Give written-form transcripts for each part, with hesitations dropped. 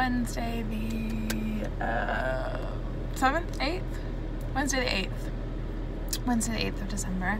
Wednesday the 7th? 8th? Wednesday the 8th. Wednesday the 8th of December.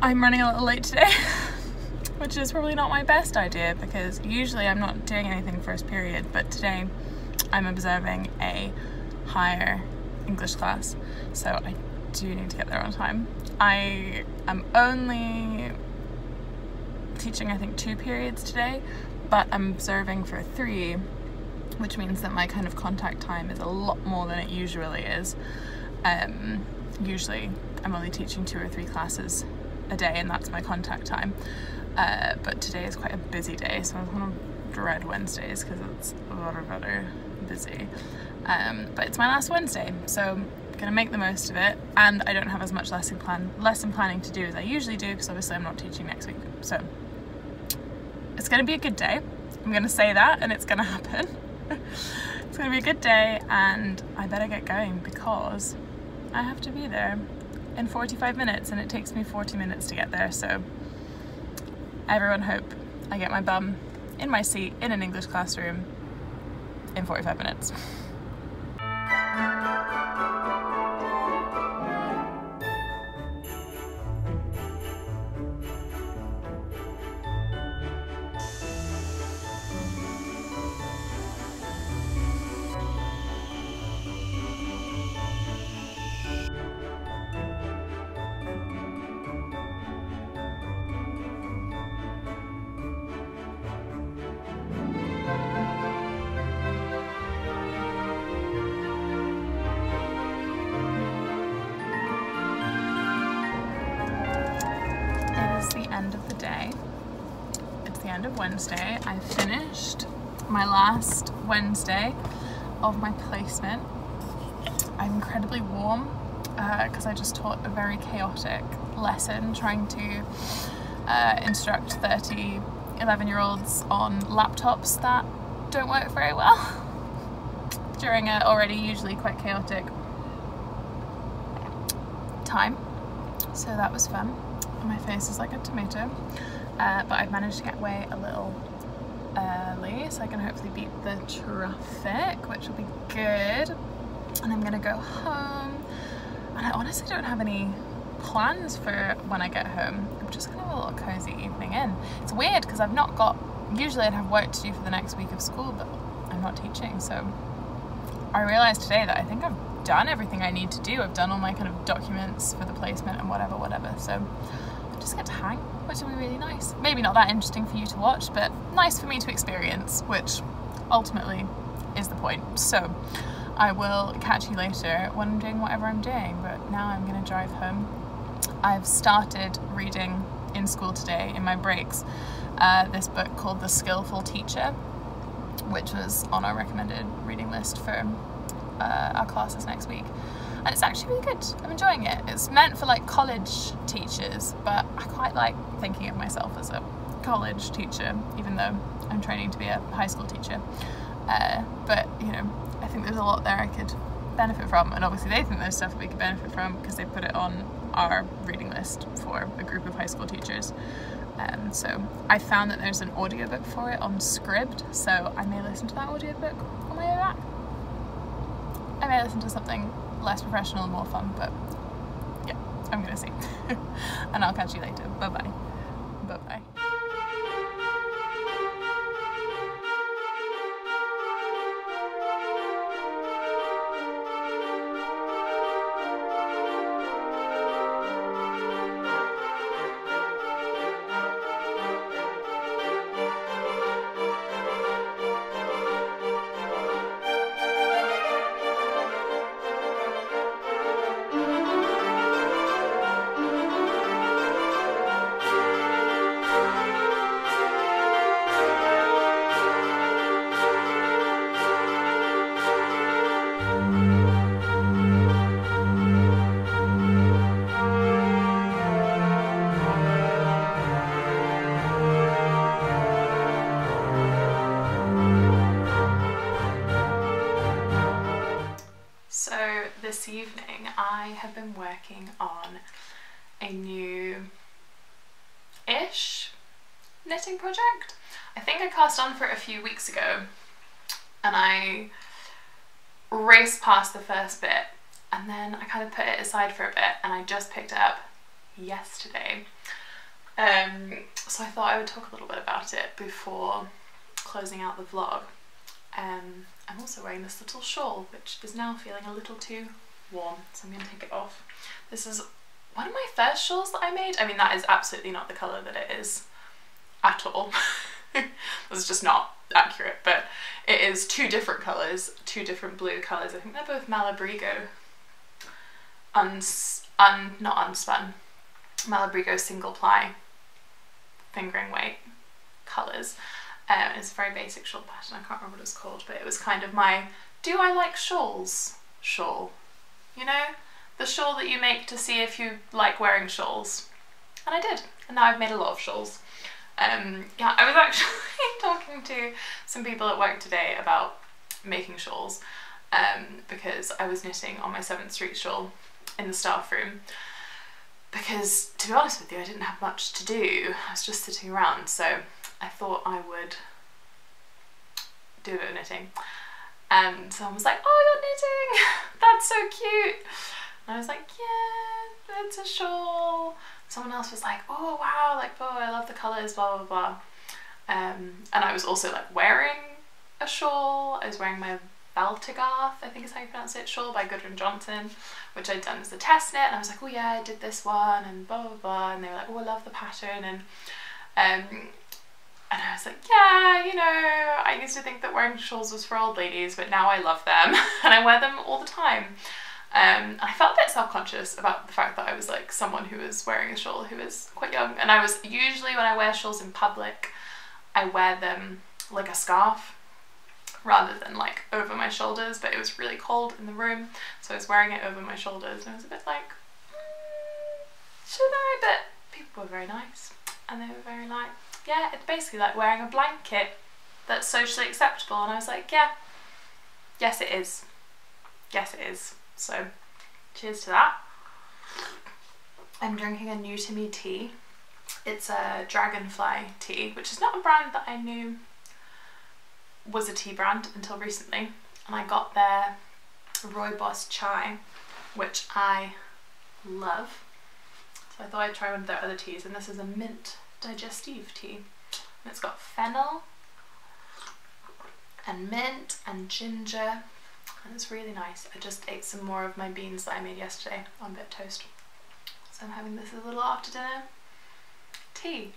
I'm running a little late today, which is probably not my best idea because usually I'm not doing anything first period, but today I'm observing a higher English class, so I do need to get there on time. I am only teaching I think 2 periods today, but I'm observing for 3, which means that my kind of contact time is a lot more than it usually is. Usually I'm only teaching 2 or 3 classes a day and that's my contact time, but today is quite a busy day, so I kind of dread Wednesdays because it's very busy. But it's my last Wednesday, so I'm gonna make the most of it, and I don't have as much lesson planning to do as I usually do because obviously I'm not teaching next week, so it's gonna be a good day. I'm gonna say that and it's gonna happen. It's gonna be a good day, and I better get going because I have to be there in 45 minutes and it takes me 40 minutes to get there, so everyone hope I get my bum in my seat in an English classroom in 45 minutes. End of the day. It's the end of Wednesday. I finished my last Wednesday of my placement. I'm incredibly warm because I just taught a very chaotic lesson trying to instruct 30 11-year-olds on laptops that don't work very well during an already usually quite chaotic time. So that was fun. My face is like a tomato, but I've managed to get away a little early, so I can hopefully beat the traffic, which will be good. And I'm gonna go home, and I honestly don't have any plans for when I get home. I'm just gonna have a little cozy evening in. It's weird because I've not got, usually I'd have work to do for the next week of school, but I'm not teaching, so I realized today that I think I've done everything I need to do. I've done all my kind of documents for the placement and whatever, so I just get to hang, which will be really nice. Maybe not that interesting for you to watch, but nice for me to experience, which ultimately is the point. So I will catch you later when I'm doing whatever I'm doing, but now I'm gonna drive home. I've started reading in school today in my breaks this book called The Skillful Teacher, which was on our recommended reading list for our classes next week, and it's actually really good. I'm enjoying it. It's meant for like college teachers, but I quite like thinking of myself as a college teacher, even though I'm training to be a high school teacher. But you know, I think there's a lot there I could benefit from, and obviously they think there's stuff that we could benefit from because they put it on our reading list for a group of high school teachers. So I found that there's an audiobook for it on Scribd, so I may listen to that audiobook on my way back. I may listen to something less professional and more fun, but yeah, I'm gonna see. And I'll catch you later. Bye bye. Bye bye. This evening I have been working on a new-ish knitting project. I think I cast on for it a few weeks ago, and I raced past the first bit, and then I kind of put it aside for a bit, and I just picked it up yesterday. So I thought I would talk a little bit about it before closing out the vlog. I'm also wearing this little shawl, which is now feeling a little too warm, so I'm going to take it off. This is one of my first shawls that I made. I mean, that is absolutely not the colour that it is at all. That's just not accurate, but it is two different colours, two different blue colours. I think they're both Malabrigo, not unspun, Malabrigo single ply fingering weight colours. It's a very basic shawl pattern, I can't remember what it's called, but it was kind of my do I like shawls shawl, you know, the shawl that you make to see if you like wearing shawls. And I did, and now I've made a lot of shawls. Yeah, I was actually talking to some people at work today about making shawls, because I was knitting on my 7th Street shawl in the staff room, because to be honest with you I didn't have much to do, I was just sitting around, so I thought I would do a bit of knitting. And someone was like, oh, you're knitting, that's so cute. And I was like, yeah, it's a shawl. Someone else was like, oh wow, like, oh, I love the colours, blah blah blah. And I was also like wearing a shawl. I was wearing my Baltigarth, I think is how you pronounce it, shawl by Gudrun Johnson, which I'd done as the test knit, and I was like, oh yeah, I did this one, and blah blah blah, and they were like, oh, I love the pattern, and I was like, yeah, you know, I used to think that wearing shawls was for old ladies, but now I love them, and I wear them all the time. And I felt a bit self-conscious about the fact that I was like someone who was wearing a shawl who was quite young, and I was usually, when I wear shawls in public, I wear them like a scarf rather than like over my shoulders, but it was really cold in the room, so I was wearing it over my shoulders, and I was a bit like, should I? But people were very nice, and they were very like, yeah, it's basically like wearing a blanket that's socially acceptable, and I was like, yeah, yes it is, yes it is. So cheers to that. I'm drinking a new to me tea. It's a Dragonfly tea, which is not a brand that I knew was a tea brand until recently, and I got their Rooibos chai, which I love, so I thought I'd try one of their other teas, and this is a mint digestive tea, and it's got fennel and mint and ginger, and it's really nice. I just ate some more of my beans that I made yesterday on a bit of toast, so I'm having this as a little after dinner tea.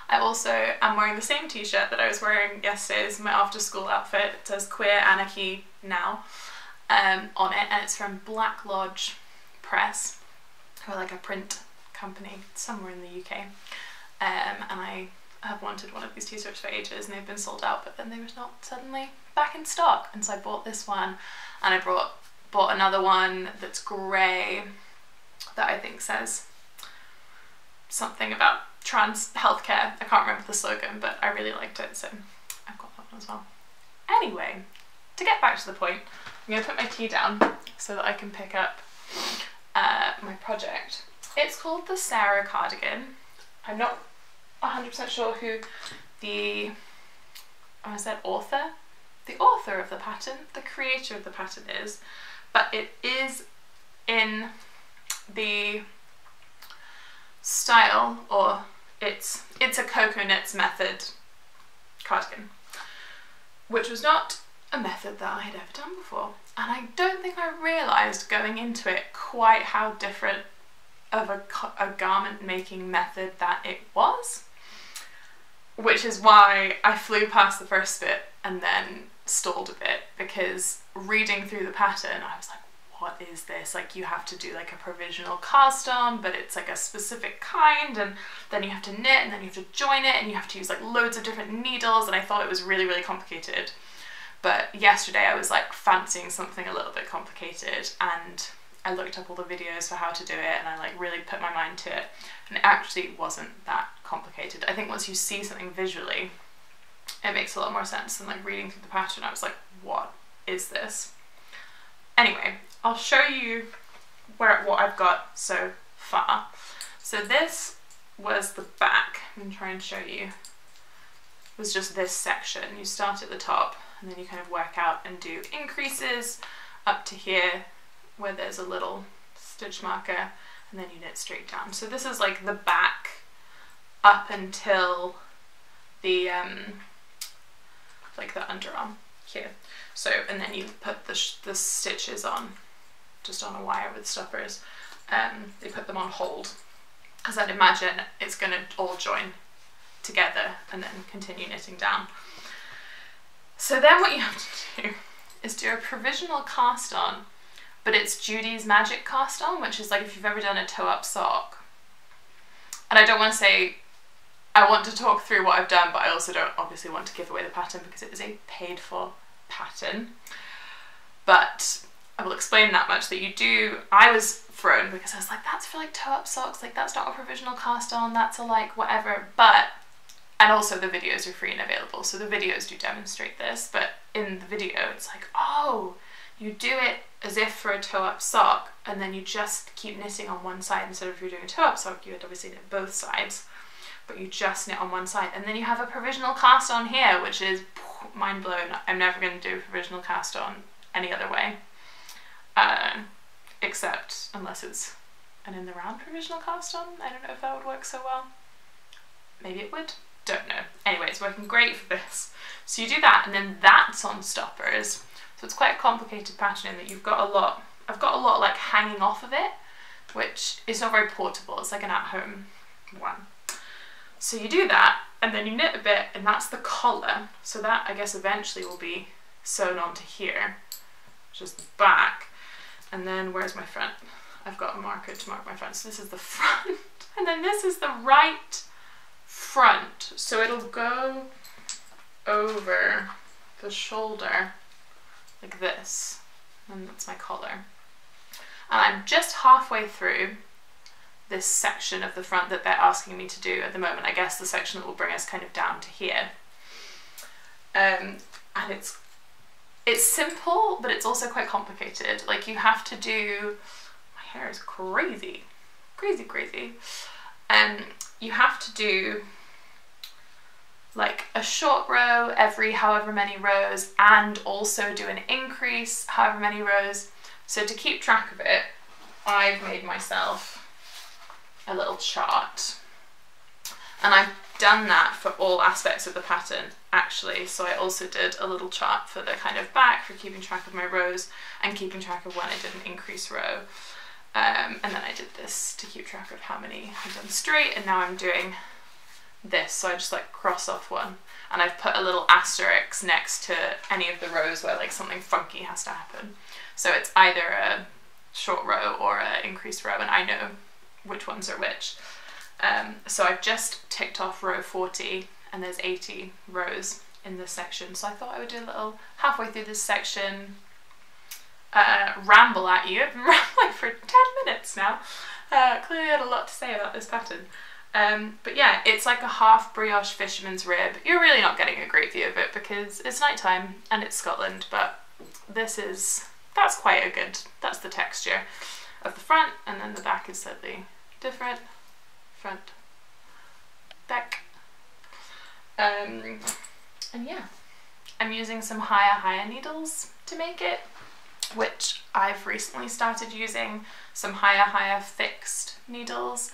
I also am wearing the same t-shirt that I was wearing yesterday. This is my after school outfit. It says Queer Anarchy Now on it, and it's from Black Lodge Press, who are like a print company somewhere in the UK. And I have wanted one of these t-shirts for ages, and they've been sold out, but then they were not suddenly back in stock, and so I bought this one, and I bought another one that's grey that I think says something about trans healthcare. I can't remember the slogan, but I really liked it, so I've got that one as well. Anyway, to get back to the point, I'm going to put my tea down so that I can pick up my project. It's called the Sarah Cardigan. I'm not 100% sure who the author of the pattern, the creator of the pattern is, but it is in the style, or it's a cocoa knits method cardigan, which was not a method that I had ever done before, and I don't think I realised going into it quite how different of a garment making method that it was, which is why I flew past the first bit and then stalled a bit, because reading through the pattern I was like, what is this? Like, you have to do like a provisional cast on, but it's like a specific kind, and then you have to knit, and then you have to join it, and you have to use like loads of different needles, and I thought it was really, really complicated. But yesterday I was like fancying something a little bit complicated, and I looked up all the videos for how to do it, and I like really put my mind to it, and it actually wasn't that complicated. I think once you see something visually, it makes a lot more sense than like reading through the pattern. I was like, what is this? Anyway, I'll show you what I've got so far. So this was the back. I'm going to try and show you. It was just this section. You start at the top, and then you kind of work out and do increases up to here where there's a little stitch marker, and then you knit straight down. So this is like the back up until the like the underarm here. So, and then you put the stitches on, just on a wire with stoppers. They put them on hold, because I'd imagine it's going to all join together and then continue knitting down. So then what you have to do is do a provisional cast on, but it's Judy's Magic cast on, which is like if you've ever done a toe up sock. And I don't want to say, I want to talk through what I've done, but I also don't obviously want to give away the pattern because it is a paid for pattern. But I will explain that much, that you do, I was thrown because I was like, that's for like toe up socks, like that's not a provisional cast on, that's a like whatever. But, and also the videos are free and available, so the videos do demonstrate this, but in the video it's like, oh, you do it as if for a toe up sock, and then you just keep knitting on one side. Instead of if you're doing a toe up sock, you would obviously knit both sides, but you just knit on one side, and then you have a provisional cast on here, which is mind blown. I'm never going to do a provisional cast on any other way, except unless it's an in the round provisional cast on. I don't know if that would work so well. Maybe it would, don't know. Anyway, it's working great for this. So you do that, and then that's on stoppers. So it's quite a complicated pattern in that you've got a lot, I've got a lot like hanging off of it, which is not very portable. It's like an at-home one. So you do that, and then you knit a bit, and that's the collar. So that, I guess, eventually will be sewn onto here, which is the back. And then where's my front? I've got a marker to mark my front. So this is the front, and then this is the right front. So it'll go over the shoulder like this, and that's my collar. And I'm just halfway through this section of the front that they're asking me to do at the moment. I guess the section that will bring us kind of down to here. And it's simple, but it's also quite complicated. Like you have to do, my hair is crazy, crazy, crazy. You have to do like a short row every however many rows, and also do an increase however many rows. So to keep track of it, I've made myself a little chart, and I've done that for all aspects of the pattern actually. So I also did a little chart for the kind of back for keeping track of my rows and keeping track of when I did an increase row, and then I did this to keep track of how many I've done straight, and now I'm doing this, so I just like cross off one, and I've put a little asterisk next to any of the rows where like something funky has to happen. So it's either a short row or an increased row, and I know which ones are which. So I've just ticked off row 40, and there's 80 rows in this section. So I thought I would do a little halfway through this section ramble at you. I've been rambling for 10 minutes now. Clearly I had a lot to say about this pattern. But yeah, it's like a half brioche fisherman's rib. You're really not getting a great view of it because it's nighttime and it's Scotland, but that's quite a good, that's the texture of the front, and then the back is slightly different. Front, back. And yeah, I'm using some higher needles to make it, which I've recently started using some higher fixed needles,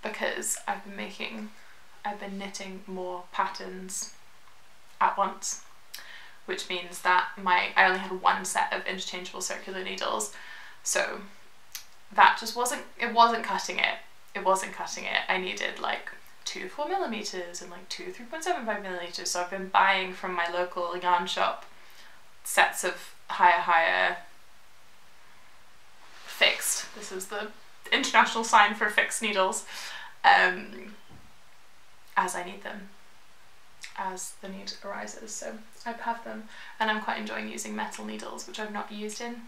because I've been knitting more patterns at once, which means that I only had one set of interchangeable circular needles, so that just wasn't cutting it. It wasn't cutting it. I needed like 2 4mm and like 2 3.75mm, so I've been buying from my local yarn shop sets of higher fixed. This is the international sign for fixed needles, as I need them, as the need arises. So I have them, and I'm quite enjoying using metal needles, which I've not used in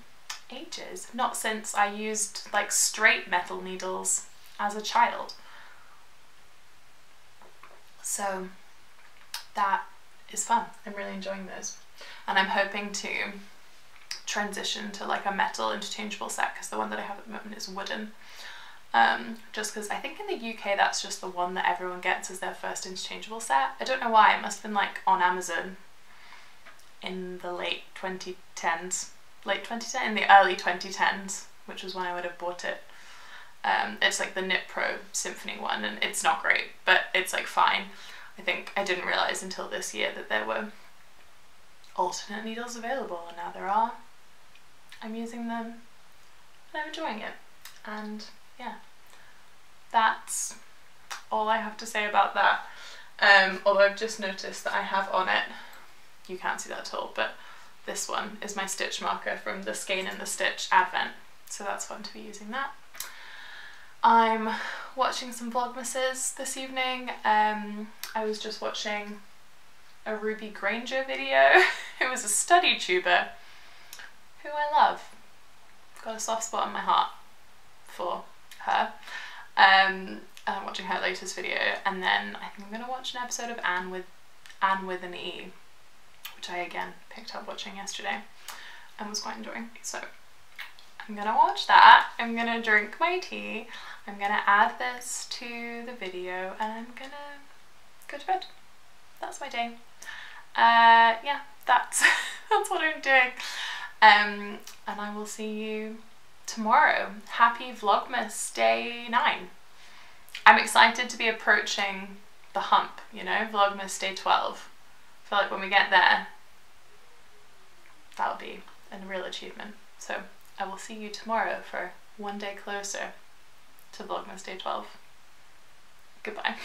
ages. Not since I used like straight metal needles as a child. So that is fun. I'm really enjoying those, and I'm hoping to transition to like a metal interchangeable set, because the one that I have at the moment is wooden, just because I think in the UK that's just the one that everyone gets as their first interchangeable set. I don't know why. It must have been like on Amazon in the late 2010s, in the early 2010s, which was when I would have bought it. It's like the Knit Pro Symphony one, and it's not great, but it's like fine. I think I didn't realise until this year that there were alternate needles available, and now there are. I'm using them and I'm enjoying it, and yeah, that's all I have to say about that. Although I've just noticed that I have on it, you can't see that at all, but this one is my stitch marker from the Skein and the Stitch Advent, so that's fun to be using that. I'm watching some Vlogmases this evening. I was just watching a Ruby Granger video. It was a study tuber who I love. Got a soft spot in my heart for her. I'm watching her latest video, and then I think I'm gonna watch an episode of Anne with an E, which I again picked up watching yesterday and was quite enjoying. So I'm gonna watch that, I'm gonna drink my tea, I'm gonna add this to the video, and I'm gonna go to bed. That's my day. Yeah, that's what I'm doing. And I will see you tomorrow. Happy Vlogmas Day 9. I'm excited to be approaching the hump, you know, Vlogmas Day 12. I feel like when we get there, that'll be a real achievement. So I will see you tomorrow for one day closer to Vlogmas Day 12. Goodbye.